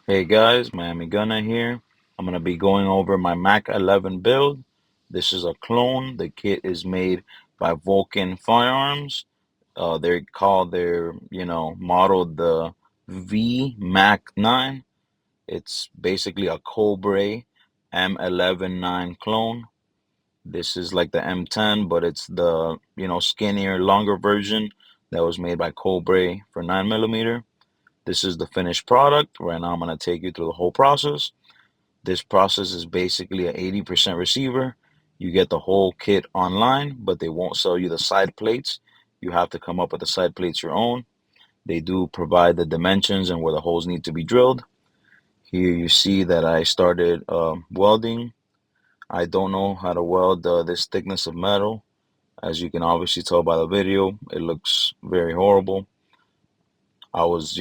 Hey guys, Miami Gunna here. I'm going to be going over my Mac 11 build. This is a clone. The kit is made by Vulcan Firearms. They call their, model the Vmac 9. It's basically a Cobray M11 9 clone. This is like the M10, but it's the, skinnier, longer version that was made by Cobray for 9mm. This is the finished product. Right now, I'm going to take you through the whole process. This process is basically an 80% receiver. You get the whole kit online, but they won't sell you the side plates. You have to come up with the side plates your own. They do provide the dimensions and where the holes need to be drilled. Here you see that I started welding. I don't know how to weld this thickness of metal. As you can obviously tell by the video, it looks very horrible. I was,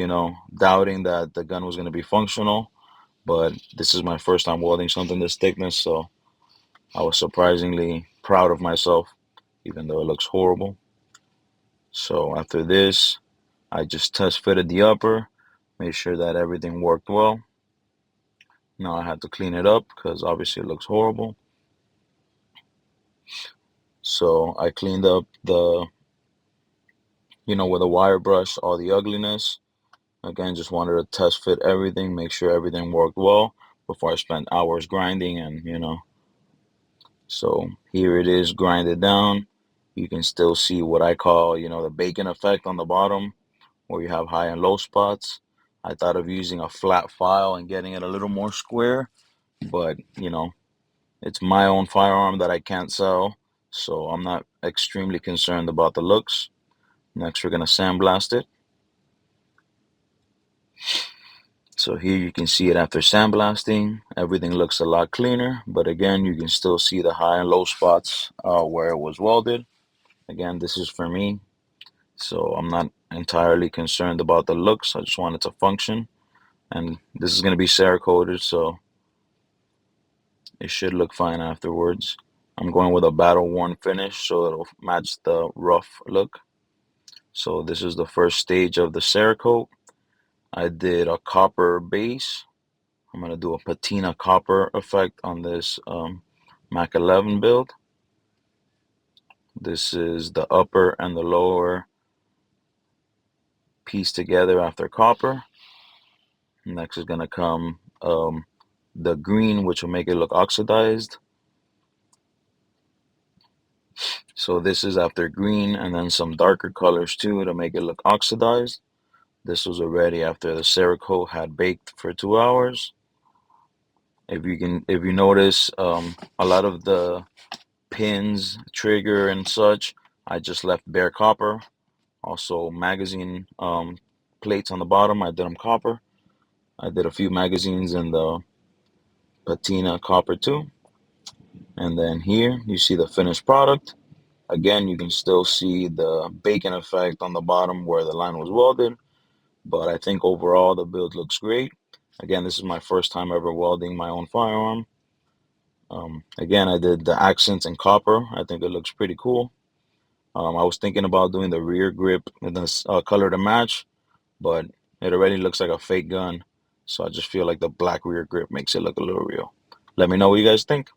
doubting that the gun was going to be functional, but this is my first time welding something this thickness, so I was surprisingly proud of myself, even though it looks horrible. So after this, I just test fitted the upper, made sure that everything worked well. Now I had to clean it up because obviously it looks horrible. So I cleaned up the, with a wire brush, all the ugliness. Again, just wanted to test fit everything, make sure everything worked well before I spent hours grinding and. So here it is grinded down. You can still see what I call, the bacon effect on the bottom where you have high and low spots. I thought of using a flat file and getting it a little more square, but, it's my own firearm that I can't sell, so I'm not extremely concerned about the looks. Next, we're going to sandblast it. So here you can see it after sandblasting. Everything looks a lot cleaner, but again, you can still see the high and low spots where it was welded. Again, this is for me, so I'm not entirely concerned about the looks. I just want it to function. And this is going to be Cerakoted, so it should look fine afterwards. I'm going with a battle-worn finish, so it'll match the rough look. So this is the first stage of the Cerakote. I did a copper base. I'm going to do a patina copper effect on this Mac 11 build. This is the upper and the lower pieced together after copper. Next is going to come the green, which will make it look oxidized. So this is after green and then some darker colors too to make it look oxidized. This was already after the Cerakote had baked for 2 hours. If you notice, a lot of the pins, trigger and such, I just left bare copper. Also magazine plates on the bottom, I did them copper. I did a few magazines in the patina copper too. And then here you see the finished product. Again, you can still see the bacon effect on the bottom where the line was welded, but I think overall the build looks great. Again, this is my first time ever welding my own firearm. Again, I did the accents in copper. I think it looks pretty cool. I was thinking about doing the rear grip in this color to match, but it already looks like a fake gun. So I just feel like the black rear grip makes it look a little real. Let me know what you guys think.